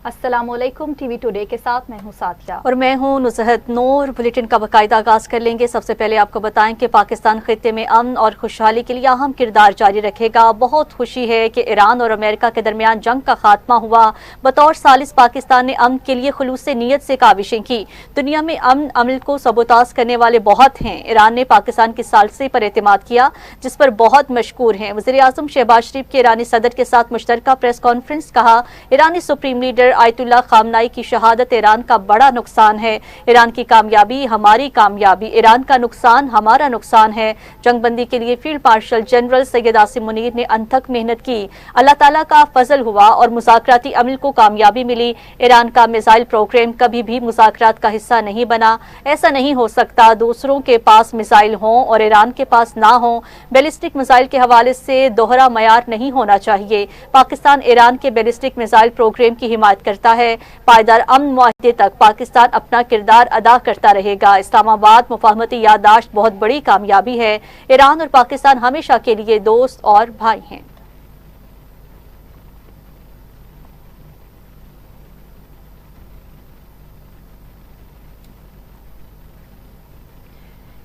السلام علیکم، T V today کے ساتھ میں ہوں ساتھیہ اور میں ہوں نصحت نور۔ بلیٹن کا باقاعدہ آغاز کر لیں گے۔ سب سے پہلے آپ کو بتائیں کہ پاکستان خطے میں امن اور خوشحالی کے لیے اہم کردار جاری رکھے گا۔ بہت خوشی ہے کہ ایران اور امریکہ کے درمیان جنگ کا خاتمہ ہوا۔ بطور ثالث پاکستان نے امن کے لیے خلوص نیت سے کاوشیں کی۔ دنیا میں امن عمل کو سبوتاژ کرنے والے بہت ہیں۔ ایران نے پاکستان کی ثالثی پر اعتماد کیا، جس پر بہت مشکور ہیں۔ وزیر اعظم شہباز شریف کے ایرانی صدر کے ساتھ مشترکہ پریس کانفرنس۔ کہا، ایرانی سپریم لیڈر آیت اللہ خامنائی کی شہادت ایران کا بڑا نقصان ہے۔ ایران کی کامیابی ہماری کامیابی، ایران کا نقصان ہمارا نقصان ہے۔ جنگ بندی کے لیے field marshal general Syed Asim Munir نے انتھک محنت کی۔ اللہ تعالیٰ کا فضل ہوا اور مذاکراتی عمل کو کامیابی ملی۔ ایران کا میزائل پروگرام کبھی بھی مذاکرات کا حصہ نہیں بنا۔ ایسا نہیں ہو سکتا دوسروں کے پاس میزائل ہوں اور ایران کے پاس نہ ہوں۔ بیلسٹک میزائل کے حوالے سے دوہرا معیار نہیں ہونا چاہیے۔ پاکستان ایران کے بیلسٹک میزائل پروگرام کی حمایت کرتا ہے۔ پائیدار امن معاہدے تک پاکستان اپنا کردار ادا کرتا رہے گا۔ اسلام آباد مفاہمتی یادداشت بہت بڑی کامیابی ہے۔ ایران اور پاکستان ہمیشہ کے لیے دوست اور بھائی ہیں۔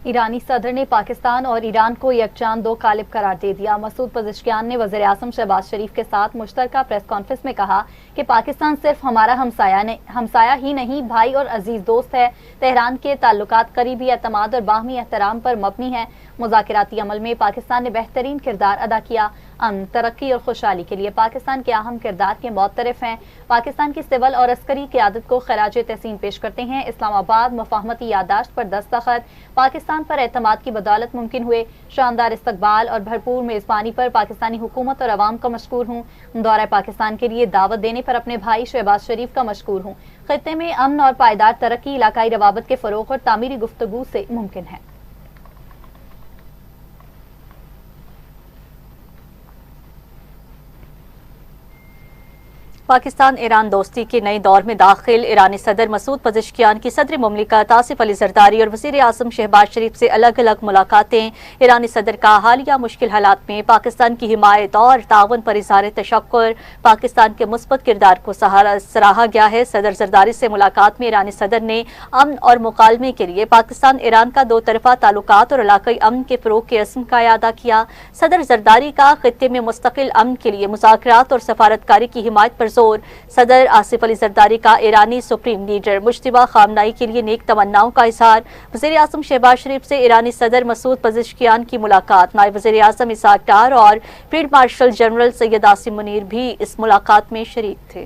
ایرانی صدر نے پاکستان اور ایران کو یکجان دو قالب قرار دے دیا۔ مسعود پزشکیان نے وزیر اعظم شہباز شریف کے ساتھ مشترکہ پریس کانفرنس میں کہا کہ پاکستان صرف ہمارا ہمسایہ ہی نہیں، بھائی اور عزیز دوست ہے۔ تہران کے تعلقات قریبی اعتماد اور باہمی احترام پر مبنی ہیں۔ مذاکراتی عمل میں پاکستان نے بہترین کردار ادا کیا۔ امن، ترقی اور خوشحالی کے لیے پاکستان کے اہم کردار کے معترف ہیں۔ پاکستان کی سول اور عسکری قیادت کو خراج تحسین پیش کرتے ہیں۔ اسلام آباد مفاہمتی یادداشت پر دستخط پاکستان پر اعتماد کی بدولت ممکن ہوئے۔ شاندار استقبال اور بھرپور میزبانی پر پاکستانی حکومت اور عوام کا مشکور ہوں۔ دورہ پاکستان کے لیے دعوت دینے پر اپنے بھائی شہباز شریف کا مشکور ہوں۔ خطے میں امن اور پائیدار ترقی علاقائی روابط کے فروغ اور تعمیری گفتگو سے ممکن ہے۔ پاکستان ایران دوستی کے نئے دور میں داخل۔ ایرانی صدر مسعود پزشکیان کی صدر مملکت آصف علی زرداری اور وزیر اعظم شہباز شریف سے الگ الگ ملاقاتیں۔ ایرانی صدر کا حالیہ مشکل حالات میں پاکستان کی حمایت اور تعاون پر اظہار تشکر۔ پاکستان کے مثبت کردار کو سراہا گیا ہے۔ صدر زرداری سے ملاقات میں ایرانی صدر نے امن اور مکالمے کے لیے پاکستان ایران کا دو طرفہ تعلقات اور علاقائی امن کے فروغ کے عزم کا اعادہ کیا۔ صدر زرداری کا خطے میں مستقل امن کے لیے مذاکرات اور سفارتکاری کی حمایت پر زور۔ صدر آصف علی زرداری کا ایرانی سپریم لیڈر مجتبیٰ خامنائی کے لیے نیک تمناؤں کا اظہار۔ وزیر اعظم شہباز شریف سے ایرانی صدر مسعود پزشکیان کی ملاقات۔ نائب وزیر اعظم اسحاق ڈار اور field marshal general Syed Asim Munir بھی اس ملاقات میں شریک تھے۔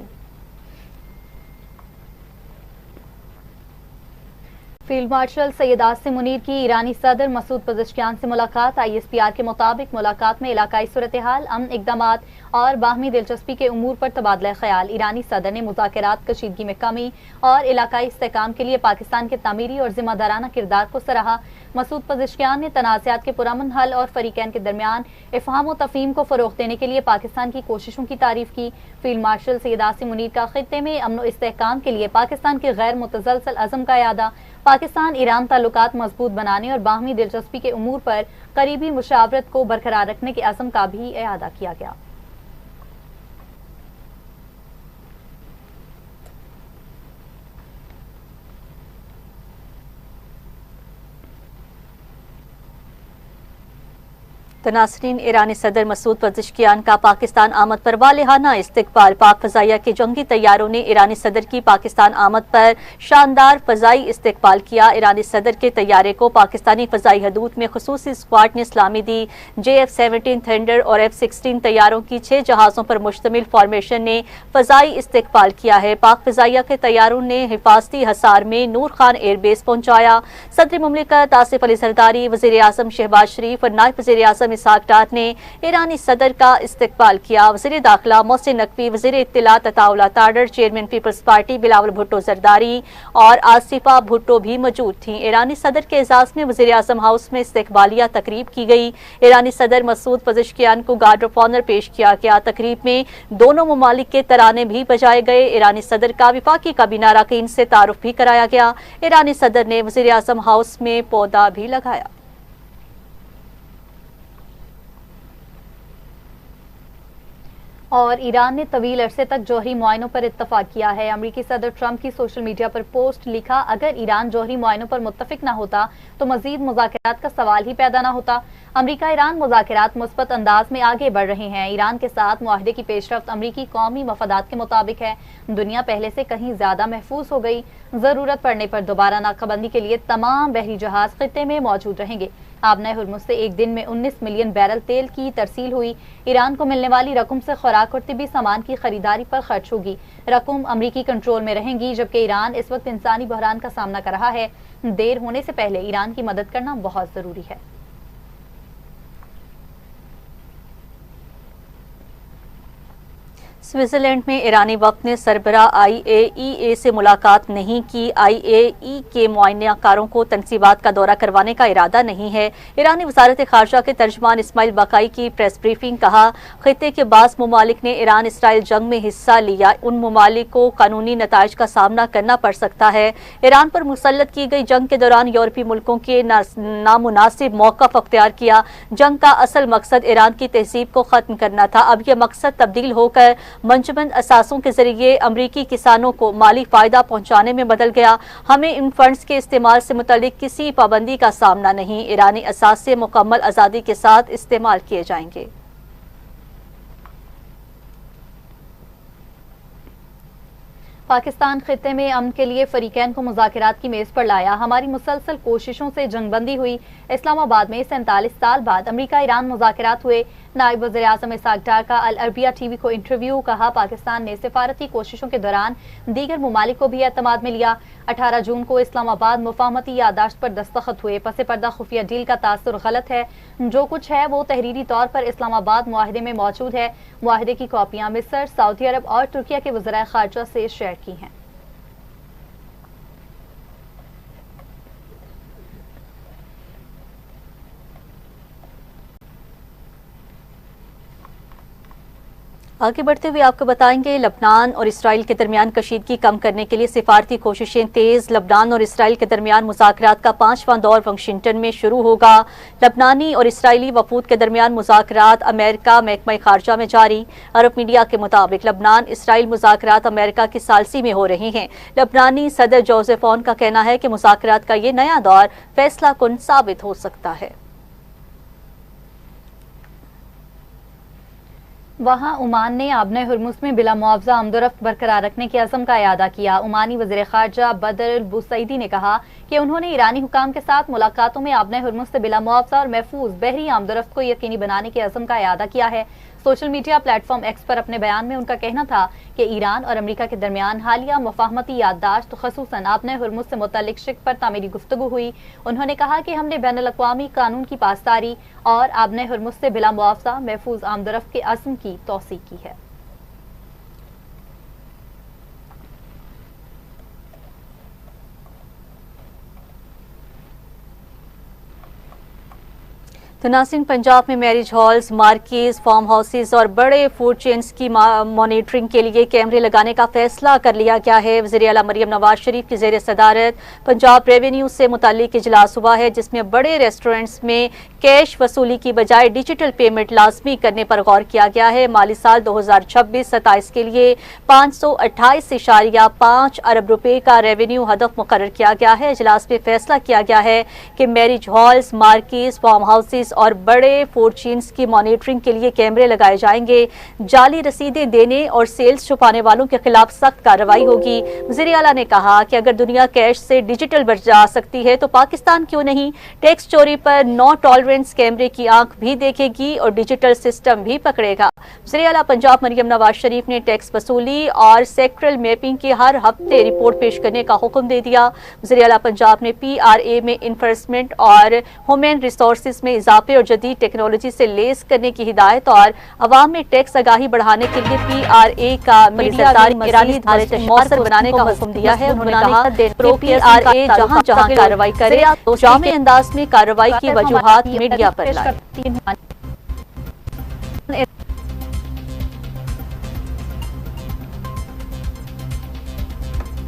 فیلڈ مارشل سید عاصم منیر کی ایرانی صدر مسعود پزشکیان سے ملاقات۔ ISPR کے مطابق ملاقات میں علاقائی صورتحال، امن اقدامات اور باہمی دلچسپی کے امور پر تبادلہ خیال۔ ایرانی صدر نے مذاکرات، کشیدگی میں کمی اور علاقائی استحکام کے لیے پاکستان کے تعمیری اور ذمہ دارانہ کردار کو سراہا۔ مسعود پزشکیان نے تنازعات کے پرامن حل اور فریقین کے درمیان افہام و تفہیم کو فروغ دینے کے لیے پاکستان کی کوششوں کی تعریف کی۔ فیلڈ مارشل سید عاصم منیر کا خطے میں امن و استحکام کے لیے پاکستان کے غیر متزلزل عزم کا اعادہ۔ پاکستان ایران تعلقات مضبوط بنانے اور باہمی دلچسپی کے امور پر قریبی مشاورت کو برقرار رکھنے کے عزم کا بھی اعادہ کیا گیا۔ ناظرین، ایرانی صدر مسعود پزشکیان کا پاکستان آمد پر والہانہ استقبال۔ پاک فضائیہ کے جنگی طیاروں نے ایرانی صدر کی پاکستان آمد پر شاندار فضائی استقبال کیا۔ ایرانی صدر کے طیارے کو پاکستانی فضائی حدود میں خصوصی اسکواڈ نے سلامی دی۔ JF-17 تھنڈر اور F-16 طیاروں کی 6 جہازوں پر مشتمل فارمیشن نے فضائی استقبال کیا ہے۔ پاک فضائیہ کے طیاروں نے حفاظتی حصار میں نور خان ایئر بیس پہنچایا۔ صدر مملکت آصف علی زرداری، وزیر اعظم شہباز شریف اور نائب وزیر اعظم اسحاق ڈار نے ایرانی صدر کا استقبال کیا۔ وزیر داخلہ محسن نقوی، وزیر اطلاعات Attaullah Tarar, chairman Peoples Party Bilawal Bhutto Zardari اور آصفہ بھٹو بھی موجود تھیں۔ ایرانی صدر کے اعزاز میں وزیر اعظم ہاؤس میں استقبالیہ تقریب کی گئی۔ ایرانی صدر مسعود پزشکیان کو گارڈ آف آنر پیش کیا گیا۔ تقریب میں دونوں ممالک کے ترانے بھی بجائے گئے۔ ایرانی صدر کا وفاقی کابینہ اراکین سے تعارف بھی کرایا گیا۔ ایرانی صدر نے وزیر اعظم ہاؤس میں پودا بھی لگایا۔ اور ایران نے طویل عرصے تک جوہری معائنوں پر اتفاق کیا ہے۔ امریکی صدر ٹرمپ کی سوشل میڈیا پر پوسٹ لکھا، اگر ایران جوہری معائنوں پر متفق نہ ہوتا تو مزید مذاکرات کا سوال ہی پیدا نہ ہوتا۔ امریکہ ایران مذاکرات مثبت انداز میں آگے بڑھ رہے ہیں۔ ایران کے ساتھ معاہدے کی پیش رفت امریکی قومی مفادات کے مطابق ہے۔ دنیا پہلے سے کہیں زیادہ محفوظ ہو گئی۔ ضرورت پڑنے پر دوبارہ ناکہ بندی کے لیے تمام بحری جہاز خطے میں موجود رہیں گے۔ آبنہ ہرمز سے ایک دن میں 19 ملین بیرل تیل کی ترسیل ہوئی۔ ایران کو ملنے والی رقم سے خوراک اور طبی سامان کی خریداری پر خرچ ہوگی۔ رقم امریکی کنٹرول میں رہیں گی، جبکہ ایران اس وقت انسانی بحران کا سامنا کر رہا ہے۔ دیر ہونے سے پہلے ایران کی مدد کرنا بہت ضروری ہے۔ سوئٹزرلینڈ میں ایرانی وفد نے سربراہ IAEA سے ملاقات نہیں کی۔ IAEA کے معائنہ کاروں کو تنصیبات کا دورہ کروانے کا ارادہ نہیں ہے۔ ایرانی وزارت خارجہ کے ترجمان اسماعیل باقائی کی پریس بریفنگ، کہا خطے کے بعض ممالک نے ایران اسرائیل جنگ میں حصہ لیا، ان ممالک کو قانونی نتائج کا سامنا کرنا پڑ سکتا ہے۔ ایران پر مسلط کی گئی جنگ کے دوران یورپی ملکوں کے نامناسب موقف اختیار کیا۔ جنگ کا اصل مقصد ایران کی تہذیب کو ختم کرنا تھا، اب یہ مقصد تبدیل ہو کر منجمد اثاثوں کے ذریعے امریکی کسانوں کو مالی فائدہ پہنچانے میں بدل گیا۔ ہمیں ان فنڈز کے استعمال سے متعلق کسی پابندی کا سامنا نہیں۔ ایرانی اثاثے مکمل آزادی کے ساتھ استعمال کیے جائیں گے۔ پاکستان خطے میں امن کے لیے فریقین کو مذاکرات کی میز پر لایا۔ ہماری مسلسل کوششوں سے جنگ بندی ہوئی۔ اسلام آباد میں 47 سال بعد امریکہ ایران مذاکرات ہوئے۔ نائب وزیر اعظم اسحاق ڈار کا العربیہ ٹی وی کو انٹرویو، کہا پاکستان نے سفارتی کوششوں کے دوران دیگر ممالک کو بھی اعتماد میں لیا۔ 18 جون کو اسلام آباد مفاہمتی یادداشت پر دستخط ہوئے۔ پس پردہ خفیہ ڈیل کا تاثر غلط ہے، جو کچھ ہے وہ تحریری طور پر اسلام آباد معاہدے میں موجود ہے۔ معاہدے کی کاپیاں مصر، سعودی عرب اور ترکیہ کے وزرائے خارجہ سے شیئر کی ہیں۔ آگے بڑھتے ہوئے آپ کو بتائیں گے لبنان اور اسرائیل کے درمیان کشیدگی کم کرنے کے لیے سفارتی کوششیں تیز۔ لبنان اور اسرائیل کے درمیان مذاکرات کا 5واں دور واشنگٹن میں شروع ہوگا۔ لبنانی اور اسرائیلی وفود کے درمیان مذاکرات امریکہ محکمہ خارجہ میں جاری۔ عرب میڈیا کے مطابق لبنان اسرائیل مذاکرات امریکہ کی ثالثی میں ہو رہے ہیں۔ لبنانی صدر جوزف اون کا کہنا ہے کہ مذاکرات کا یہ نیا دور فیصلہ کن ثابت ہو سکتا ہے۔ وہاں عمان نے آبنہ ہرمز میں بلا معاوضہ آمد و رفت برقرار رکھنے کے عزم کا اعادہ کیا۔ عمانی وزیر خارجہ بدر البوسعیدی نے کہا کہ انہوں نے ایرانی حکام کے ساتھ ملاقاتوں میں آبنہ ہرمز سے بلا معاوضہ اور محفوظ بحری آمد و رفت کو یقینی بنانے کے عزم کا اعادہ کیا ہے۔ Social media platform X پر اپنے بیان میں ان کا کہنا تھا کہ ایران اور امریکہ کے درمیان حالیہ مفاہمتی یادداشت خصوصاً آبنہ ہرمز سے متعلق شق پر تعمیری گفتگو ہوئی۔ انہوں نے کہا کہ ہم نے بین الاقوامی قانون کی پاسداری اور آبنہ ہرمز سے بلا معاوضہ محفوظ آمد و رفت کے عزم کی توثیق کی ہے۔ تو ناظرین، پنجاب میں میرج ہالز، مارکیز، فارم ہاؤسز اور بڑے فوڈ چینز کی مانیٹرنگ کے لیے کیمرے لگانے کا فیصلہ کر لیا گیا ہے۔ وزیر اعلیٰ مریم نواز شریف کی زیر صدارت پنجاب ریونیو سے متعلق اجلاس ہوا ہے، جس میں بڑے ریسٹورنٹس میں کیش وصولی کی بجائے ڈیجیٹل پیمنٹ لازمی کرنے پر غور کیا گیا ہے۔ مالی سال 2026-27 کے لیے 528.5 ارب روپے کا ریونیو ہدف مقرر کیا گیا ہے۔ اجلاس میں فیصلہ کیا گیا ہے کہ میرج ہالز، مارکیز، فارم ہاؤسز اور بڑے فوڈ چینز کی مانیٹرنگ کے لیے کیمرے لگائے جائیں گے۔ جعلی رسیدیں دینے اور سیلز چھپانے والوں کے خلاف سخت کارروائی ہوگی۔ وزیر اعلیٰ نے کہا کہ اگر دنیا کیش سے ڈیجیٹل بن جا سکتی ہے تو پاکستان کیوں نہیں؟ ٹیکس چوری پر نو ٹالرنس کیمرے کی آنکھ بھی دیکھے گی اور ڈیجیٹل سسٹم بھی پکڑے گا۔ وزیر اعلیٰ پنجاب مریم نواز شریف نے ٹیکس وصولی اور سیکٹرل میپنگ کی ہر ہفتے رپورٹ پیش کرنے کا حکم دے دیا۔ وزیر اعلیٰ پنجاب نے PRA میں انفورسمنٹ اور ہیومن ریسورسز میں اضافے اور جدید ٹیکنالوجی سے لیس کرنے کی ہدایت اور عوام میں ٹیکس آگاہی بڑھانے کے لیے PRA کا میڈیا ایرانی مؤثر بنانے کا حکم دیا ہے۔ انہوں نے کہا کہ PRA جہاں جہاں کارروائی کرے جامع انداز میں کارروائی کی وجوہات میڈیا پر لائے۔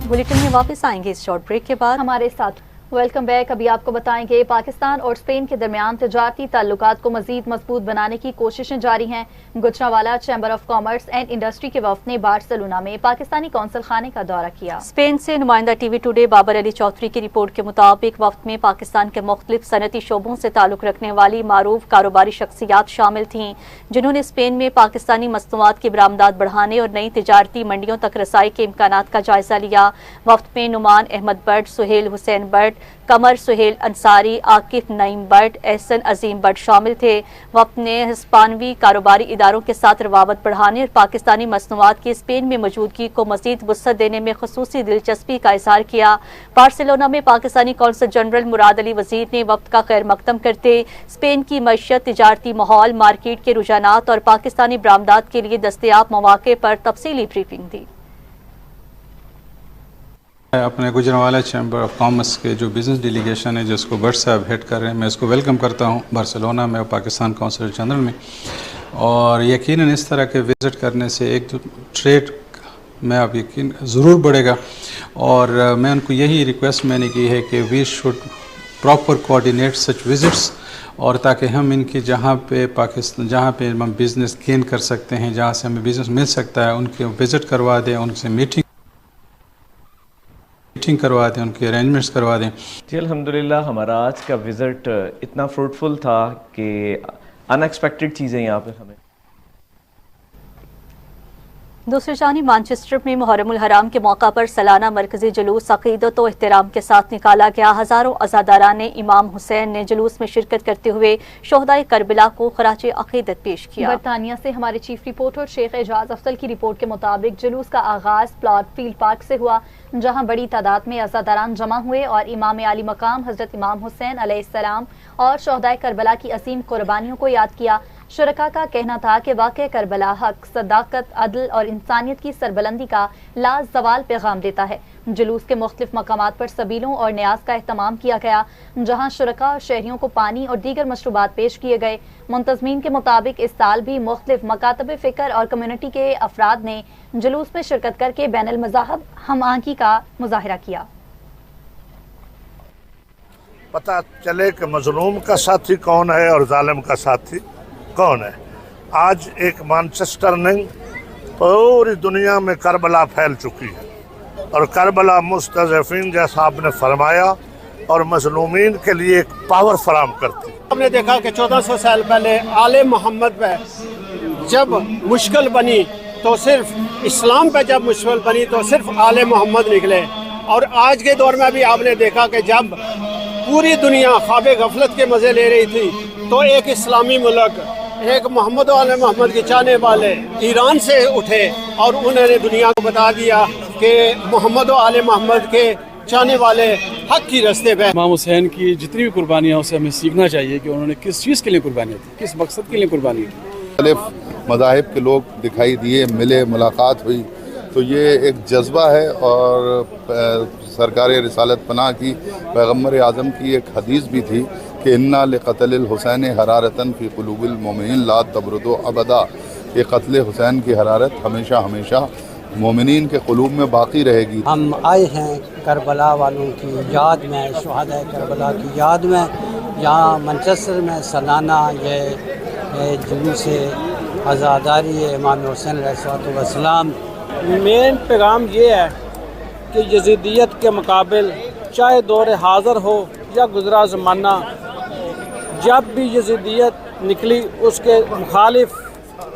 بلیٹن میں واپس آئیں گے اس شارٹ بریک کے بعد۔ ہمارے ساتھ ویلکم بیک. ابھی آپ کو بتائیں کہ پاکستان اور اسپین کے درمیان تجارتی تعلقات کو مزید مضبوط بنانے کی کوششیں جاری ہیں. Gujranwala chamber of commerce and industry کے وفد نے بارسلونا میں پاکستانی قونصل خانے کا دورہ کیا. اسپین سے نمائندہ ٹی وی ٹوڈے بابر علی چودھری کی رپورٹ کے مطابق وفد میں پاکستان کے مختلف صنعتی شعبوں سے تعلق رکھنے والی معروف کاروباری شخصیات شامل تھیں، جنہوں نے اسپین میں پاکستانی مصنوعات کی برآمدات بڑھانے اور نئی تجارتی منڈیوں تک رسائی کے امکانات کا جائزہ لیا. وفد میں نعمان احمد بٹ، سہیل حسین بٹ، قمر سہیل انصاری، عاقف نعیم بٹ، احسن عظیم بٹ شامل تھے. وفد نے ہسپانوی کاروباری اداروں کے ساتھ روابط بڑھانے اور پاکستانی مصنوعات کی اسپین میں موجودگی کو مزید وسعت دینے میں خصوصی دلچسپی کا اظہار کیا. بارسلونا میں پاکستانی قونصل جنرل مراد علی وزیر نے وفد کا خیر مقدم کرتے اسپین کی معیشت، تجارتی ماحول، مارکیٹ کے رجحانات اور پاکستانی برآمدات کے لیے دستیاب مواقع پر تفصیلی بریفنگ دی. اپنے گجرانوالہ چیمبر آف کامرس کے جو بزنس ڈیلیگیشن ہے جس کو بٹ صاحب ہیڈ کر رہے ہیں، میں اس کو ویلکم کرتا ہوں بارسلونا میں اور پاکستان قونصل جنرل میں. اور یقیناً اس طرح کے وزٹ کرنے سے ایک ٹریڈ میں اب یقین ضرور بڑھے گا. اور میں ان کو یہی ریکویسٹ میں نے کی ہے کہ we should proper coordinate such visits, اور تاکہ ہم ان کی جہاں پہ جہاں پہ ہم بزنس گین کر سکتے ہیں، جہاں سے ہمیں بزنس مل سکتا ہے، ان کے وزٹ کروا دیں، ان سے میٹنگ کروا دیں، ان کے ارینجمنٹس کروا دیں. جی الحمدللہ ہمارا آج کا وزٹ اتنا فروٹفل تھا کہ ان ایکسپیکٹڈ چیزیں یہاں پہ ہمیں. دوسری جانب مانچسٹر میں محرم الحرام کے موقع پر سالانہ مرکزی جلوس عقیدت و احترام کے ساتھ نکالا گیا. ہزاروں عزاداران نے امام حسین نے جلوس میں شرکت کرتے ہوئے شہدائے کربلا کو خراج عقیدت پیش کیا. برطانیہ سے ہمارے چیف رپورٹر شیخ اعجاز افضل کی رپورٹ کے مطابق جلوس کا آغاز پلاٹ فیلڈ پارک سے ہوا، جہاں بڑی تعداد میں عزاداران جمع ہوئے اور امام علی مقام حضرت امام حسین علیہ السلام اور شہدائے کربلا کی عظیم قربانیوں کو یاد کیا. شرکاء کا کہنا تھا کہ واقعہ کربلا حق، صداقت، عدل اور انسانیت کی سربلندی کا لازوال پیغام دیتا ہے. جلوس کے مختلف مقامات پر سبیلوں اور نیاز کا اہتمام کیا گیا، جہاں شرکاء اور شہریوں کو پانی اور دیگر مشروبات پیش کیے گئے. منتظمین کے مطابق اس سال بھی مختلف مکاتب فکر اور کمیونٹی کے افراد نے جلوس میں شرکت کر کے بین المذاہب ہم آہنگی کا مظاہرہ کیا. پتہ چلے کہ مظلوم کا ساتھی کون ہے اور ظالم کا ساتھی کون ہے. آج ایک مانچسٹر نہیں، پوری دنیا میں کربلا پھیل چکی ہے، اور کربلا مستضعفین جیسا آپ نے فرمایا اور مظلومین کے لیے ایک پاور فراہم کرتی. ہم نے دیکھا کہ 1400 سال پہلے آل محمد پہ جب مشکل بنی تو صرف اسلام پہ جب مشکل بنی تو صرف آل محمد نکلے. اور آج کے دور میں بھی آپ نے دیکھا کہ جب پوری دنیا خواب غفلت کے مزے لے رہی تھی تو ایک اسلامی ملک، ایک محمد و آل محمد کے چاہنے والے ایران سے اٹھے اور انہوں نے دنیا کو بتا دیا کہ محمد و آل محمد کے چاہنے والے حق کی راستے پہ. امام حسین کی جتنی بھی قربانیاں اسے ہمیں سیکھنا چاہیے کہ انہوں نے کس چیز کے لیے قربانیاں دی، کس مقصد کے لیے قربانی کی. مختلف مذاہب کے لوگ دکھائی دیے، ملے، ملاقات ہوئی، تو یہ ایک جذبہ ہے. اور سرکار رسالت پناہ کی پیغمبر اعظم کی ایک حدیث بھی تھی کہ انا لقتل الحسین حرارتاً فی قلوب المومنین لا تبرد ابدا. یہ قتل حسین کی حرارت ہمیشہ ہمیشہ مومنین کے قلوب میں باقی رہے گی. ہم آئے ہیں کربلا والوں کی یاد میں، شہداء کربلا کی یاد میں. یہاں مانچسٹر میں سالانہ یہ جلوس عزاداری امام حسین علیہ السلام. مین پیغام یہ ہے کہ یزیدیت کے مقابل چاہے دور حاضر ہو یا گزرا زمانہ، جب بھی یزیدیت نکلی اس کے مخالف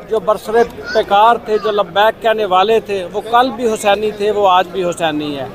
جو برسر پیکار تھے، جو لبیک کہنے والے تھے، وہ کل بھی حسینی تھے، وہ آج بھی حسینی ہے.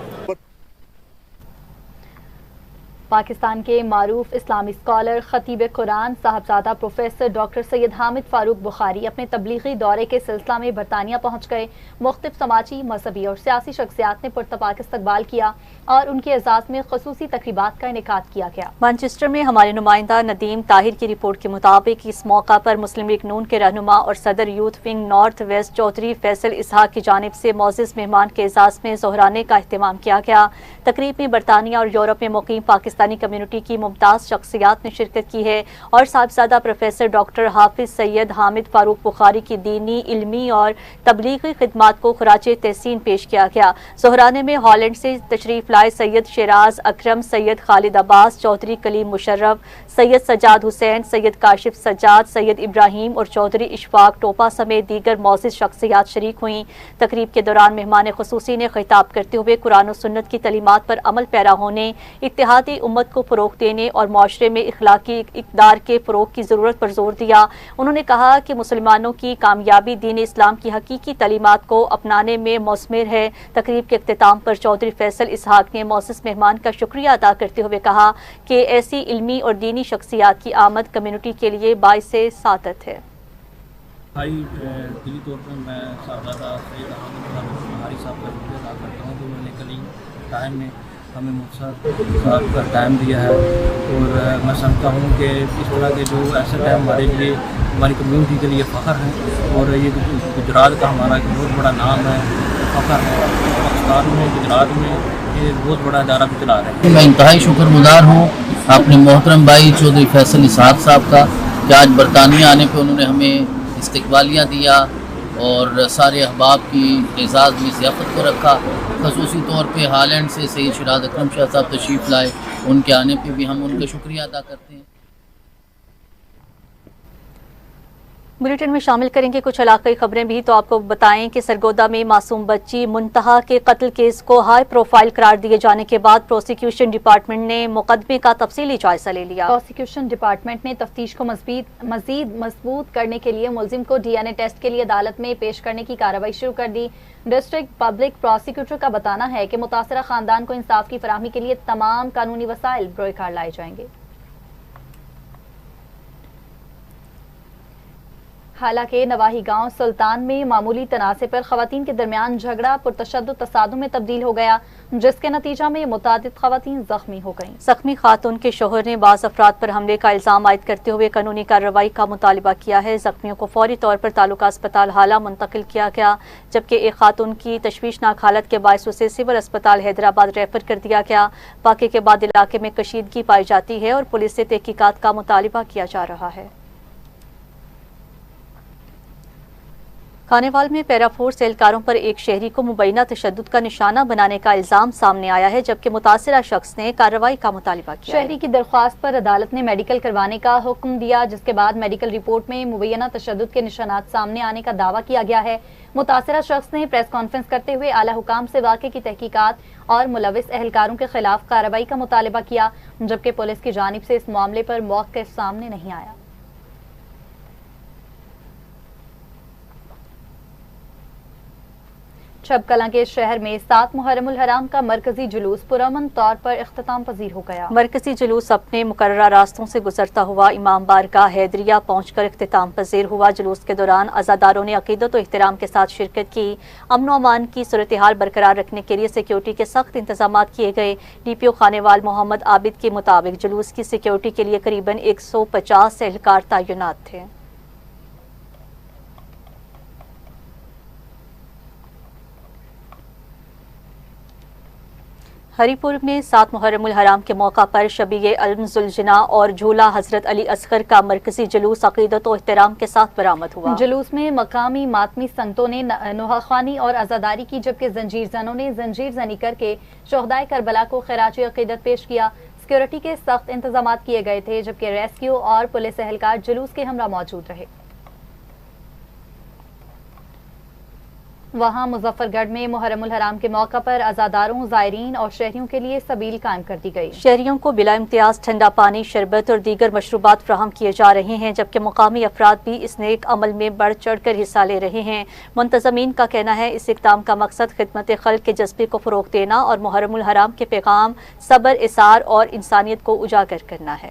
پاکستان کے معروف اسلامی اسکالر خطیب قرآن صاحبزادہ پروفیسر ڈاکٹر سید حامد فاروق بخاری اپنے تبلیغی دورے کے سلسلہ میں برطانیہ پہنچ گئے. مختلف سماجی، مذہبی اور سیاسی شخصیات نے پرتپاک استقبال کیا اور ان کے اعزاز میں خصوصی تقریبات کا انعقاد کیا گیا. مانچسٹر میں ہمارے نمائندہ ندیم طاہر کی رپورٹ کے مطابق اس موقع پر مسلم لیگ نون کے رہنما اور صدر youth wing north west Chaudhry Faisal Ishaq کی جانب سے معزز مہمان کے اعزاز میں ظہرانے کا اہتمام کیا گیا. تقریب میں برطانیہ اور یورپ میں مقیم پاکستان پاکستانی کمیونٹی کی ممتاز شخصیات نے شرکت کی ہے اور صاحبزادہ پروفیسر ڈاکٹر حافظ سید حامد فاروق بخاری کی دینی، علمی اور تبلیغی خدمات کو خراج تحسین پیش کیا گیا۔ زہرانے میں ہالینڈ سے تشریف لائے سید شیراز اکرم، سید خالد عباس، چودھری کلیم مشرف، سید سجاد حسین، سید کاشف سجاد، سید ابراہیم اور چودھری اشفاق ٹوپا سمیت دیگر معزز شخصیات شریک ہوئیں۔ تقریب کے دوران مہمان خصوصی نے خطاب کرتے ہوئے قرآن و سنت کی تعلیمات پر عمل پیرا ہونے، اتحادی امت کو فروغ دینے اور معاشرے میں اخلاقی اقدار کے فروغ کی ضرورت پر زور دیا۔ انہوں نے کہا کہ مسلمانوں کی کامیابی دین اسلام کی حقیقی تعلیمات کو اپنانے میں مثمر ہے۔ تقریب کے اختتام پر چودھری فیصل اسحاق نے معزز مہمان کا شکریہ ادا کرتے ہوئے کہا کہ ایسی علمی اور دینی شخصیات کی آمد کمیونٹی کے لیے باعث سعادت ہے۔ دلی طور پر میں صاحبزادہ سید حامد بخاری صاحب کا شکریہ ادا کرتا ہوں کہ انہوں نے قلیل ٹائم میں ہمیں مختصر کا ٹائم دیا ہے، اور میں سمجھتا ہوں کہ اس طرح کے جو ایسے ٹائم ہمارے لیے، ہماری کمیونٹی کے لیے فخر ہے، اور یہ گجرات کا ہمارا ایک بہت بڑا نام ہے، فخر ہے پاکستان میں، گجرات میں یہ بہت بڑا ادارہ بھی چلا رہے ہیں۔ میں انتہائی شکر گزار ہوں اپنے محترم بھائی چودھری فیصل اسحاق صاحب کا کہ آج برطانیہ آنے پہ انہوں نے ہمیں استقبالیہ دیا اور سارے احباب کی اعزاز میں ضیافت کو رکھا۔ خصوصی طور پہ ہالینڈ سے سید شیراز اکرم شاہ صاحب تشریف لائے، ان کے آنے پہ بھی ہم ان کا شکریہ ادا کرتے ہیں۔ بلیٹن میں شامل کریں گے کچھ علاقائی خبریں بھی، تو آپ کو بتائیں کہ سرگودا میں معصوم بچی منتہا کے قتل کیس کو ہائی پروفائل قرار دیے جانے کے بعد پروسیکیوشن ڈپارٹمنٹ نے مقدمے کا تفصیلی جائزہ لے لیا۔ پروسیکیوشن ڈپارٹمنٹ نے تفتیش کو مزید مضبوط کرنے کے لیے ملزم کو ڈی این اے ٹیسٹ کے لیے عدالت میں پیش کرنے کی کارروائی شروع کر دی۔ ڈسٹرکٹ پبلک پروسیکیوٹر کا بتانا ہے کہ متاثرہ خاندان کو انصاف کی فراہمی کے لیے تمام قانونی وسائل بروئے کار لائے جائیں گے۔ حالانکہ نواحی گاؤں سلطان میں معمولی تنازع پر خواتین کے درمیان جھگڑا پرتشدد تصادم میں تبدیل ہو گیا، جس کے نتیجہ میں متعدد خواتین زخمی ہو گئیں۔ زخمی خاتون کے شوہر نے بعض افراد پر حملے کا الزام عائد کرتے ہوئے قانونی کارروائی کا مطالبہ کیا ہے۔ زخمیوں کو فوری طور پر تعلقہ اسپتال حالہ منتقل کیا گیا، جبکہ ایک خاتون کی تشویشناک حالت کے باعث اسے سول اسپتال حیدرآباد ریفر کر دیا گیا۔ واقعے کے بعد علاقے میں کشیدگی پائی جاتی ہے اور پولیس سے تحقیقات کا مطالبہ کیا جا رہا ہے۔ خانیوال میں پیرا فورس اہلکاروں پر ایک شہری کو مبینہ تشدد کا نشانہ بنانے کا الزام سامنے آیا ہے، جبکہ متاثرہ شخص نے کارروائی کا مطالبہ کیا۔ شہری کی درخواست پر عدالت نے میڈیکل کروانے کا حکم دیا، جس کے بعد میڈیکل رپورٹ میں مبینہ تشدد کے نشانات سامنے آنے کا دعویٰ کیا گیا ہے۔ متاثرہ شخص نے پریس کانفرنس کرتے ہوئے اعلیٰ حکام سے واقعے کی تحقیقات اور ملوث اہلکاروں کے خلاف کارروائی کا مطالبہ کیا، جبکہ پولیس کی جانب سے اس معاملے پر موقف سامنے نہیں آیا۔ چھب کلاں کے شہر میں 7 محرم الحرام کا مرکزی جلوس پرامن طور پر اختتام پذیر ہو گیا۔ مرکزی جلوس اپنے مقررہ راستوں سے گزرتا ہوا امام بارگاہ حیدریہ پہنچ کر اختتام پذیر ہوا۔ جلوس کے دوران عزاداروں نے عقیدت و احترام کے ساتھ شرکت کی۔ امن و امان کی صورتحال برقرار رکھنے کے لیے سیکیورٹی کے سخت انتظامات کیے گئے۔ ڈی پی او خانیوال محمد عابد کے مطابق جلوس کی سیکیورٹی کے لیے قریباً 150 اہلکار تعینات تھے۔ ہری پور میں 7 محرم الحرام کے موقع پر شبیہ علم ذوالجناح اور جھولا حضرت علی اصغر کا مرکزی جلوس عقیدت و احترام کے ساتھ برآمد ہوا۔ جلوس میں مقامی ماتمی سنتوں نے نوحہ خوانی اور عزاداری کی، جبکہ زنجیر زنوں نے زنجیر زنی کر کے شہدائے کربلا کو خراج عقیدت پیش کیا۔ سیکیورٹی کے سخت انتظامات کیے گئے تھے، جبکہ ریسکیو اور پولیس اہلکار جلوس کے ہمراہ موجود رہے۔ وہاں مظفر گڑھ میں محرم الحرام کے موقع پر عزاداروں، زائرین اور شہریوں کے لیے سبیل قائم کر دی گئی۔ شہریوں کو بلا امتیاز ٹھنڈا پانی، شربت اور دیگر مشروبات فراہم کیے جا رہے ہیں، جبکہ مقامی افراد بھی اس نیک عمل میں بڑھ چڑھ کر حصہ لے رہے ہیں۔ منتظمین کا کہنا ہے اس اقدام کا مقصد خدمت خلق کے جذبے کو فروغ دینا اور محرم الحرام کے پیغام صبر، اثار اور انسانیت کو اجاگر کرنا ہے۔